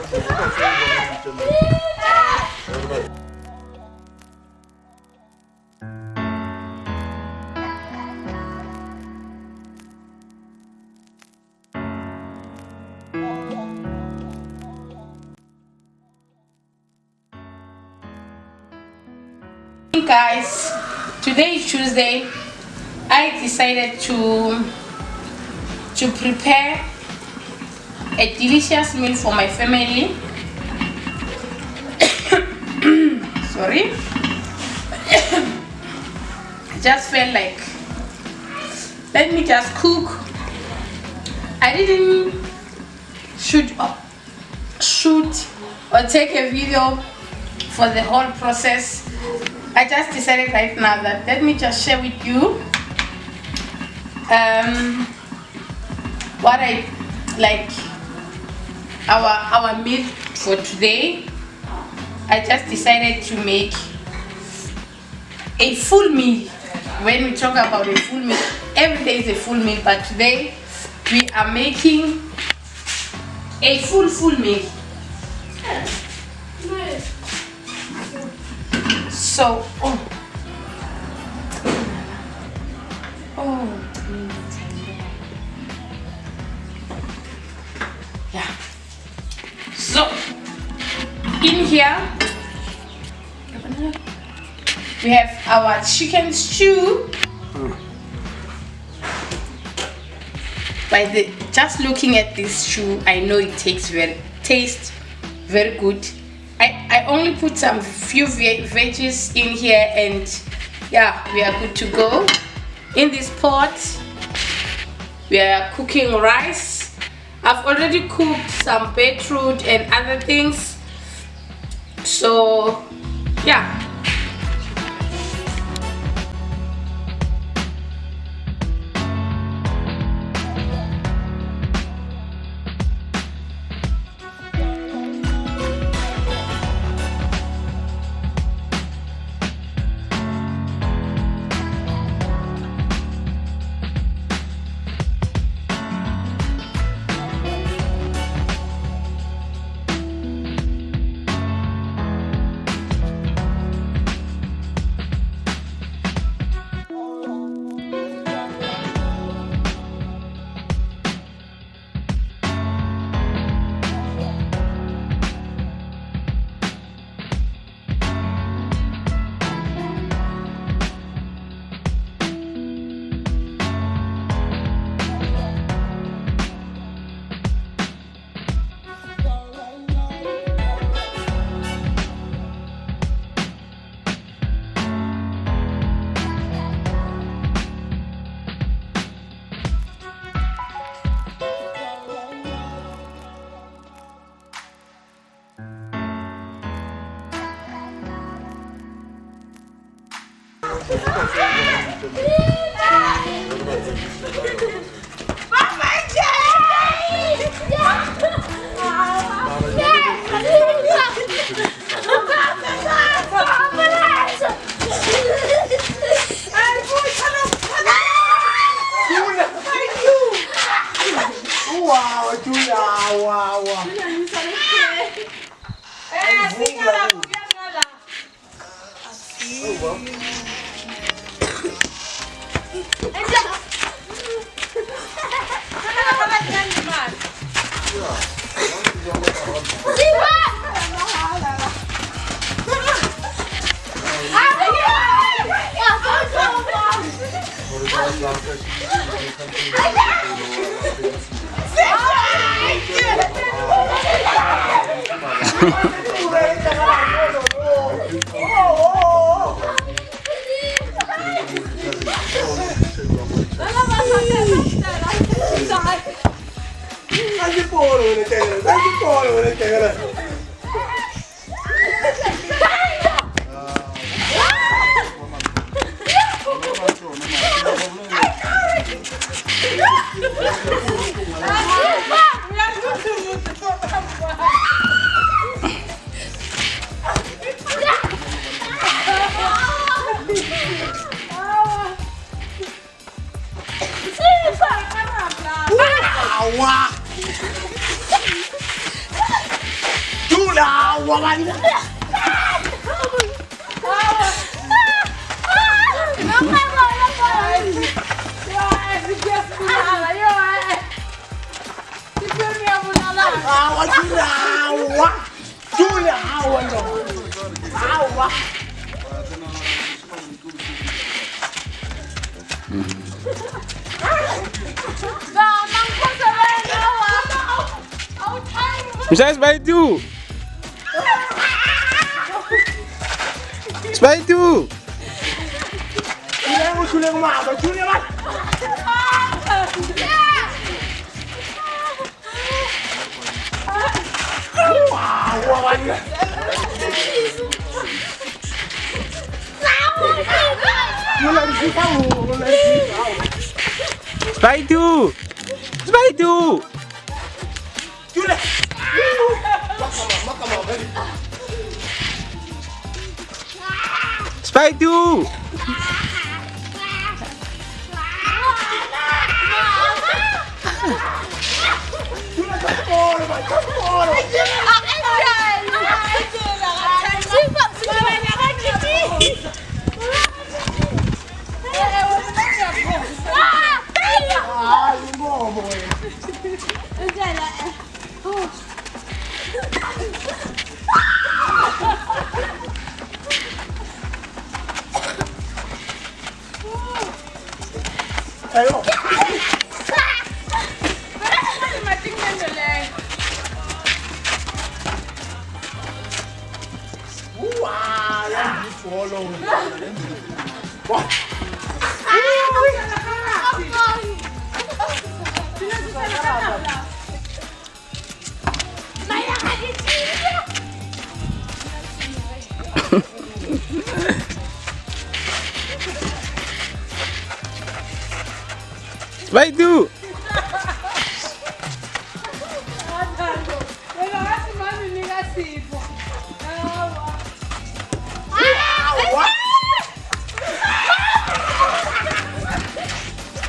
Guys, today is Tuesday. I decided to prepare a delicious meal for my family. Sorry. I just felt like let me just cook. I didn't shoot or take a video for the whole process. I just decided right now that let me just share with you what I like our meal for today. I just decided to make a full meal. When we talk about a full meal, every day is a full meal, but today we are making a full meal. So, yeah. So, in here, we have our chicken stew. By just looking at this stew, I know it tastes very good. I only put some few veggies in here, and yeah, we are good to go. In this pot, we are cooking rice. I've already cooked some beetroot and other things. So, yeah. Misalnya sepatu. Sepatu. Sepatu. Sepatu. Sepatu. Sepatu.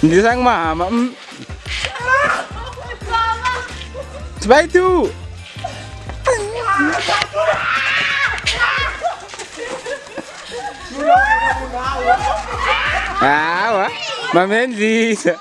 Hindi sang mama. Sepatu. Ah, wah. Mamen bisa.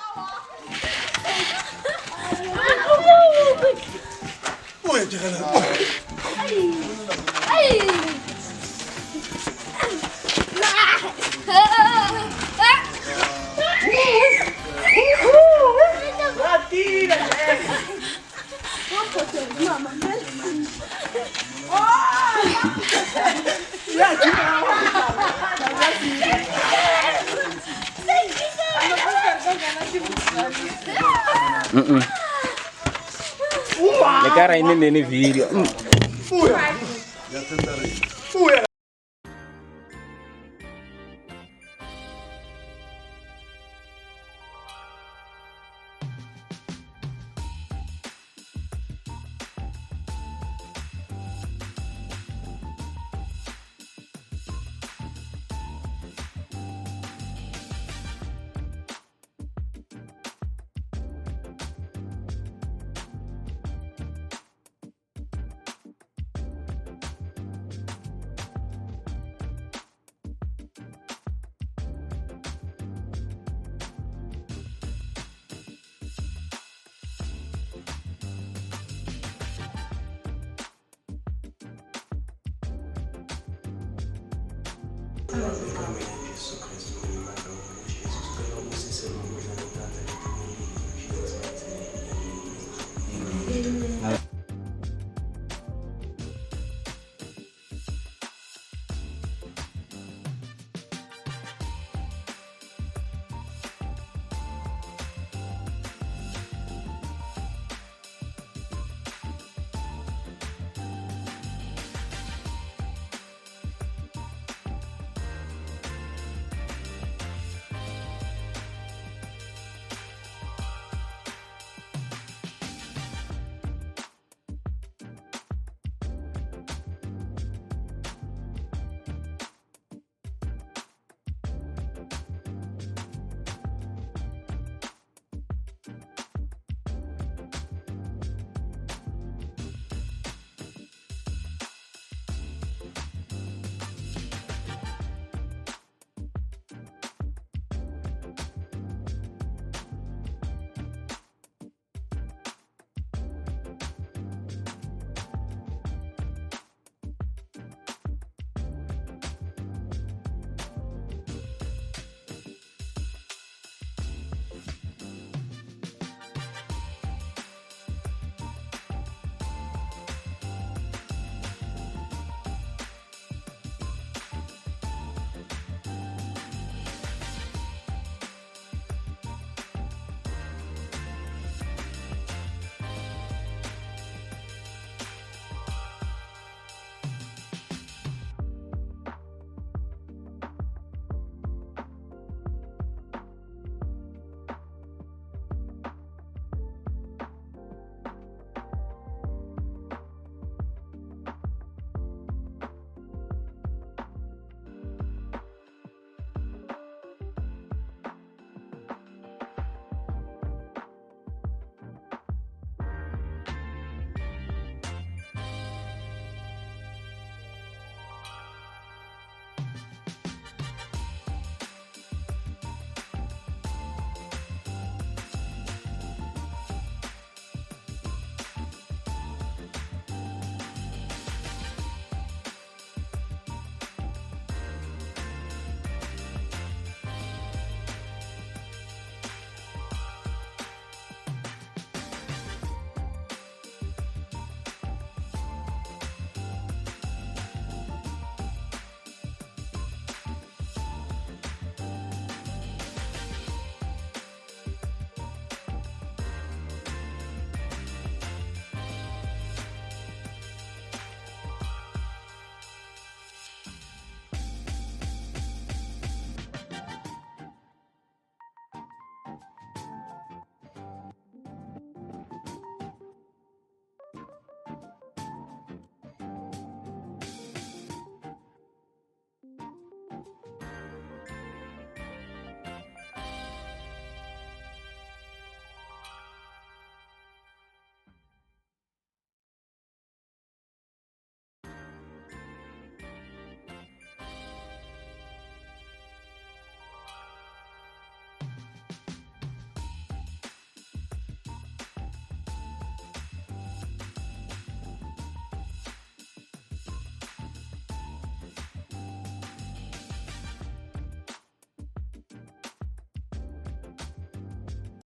Le cara ini video.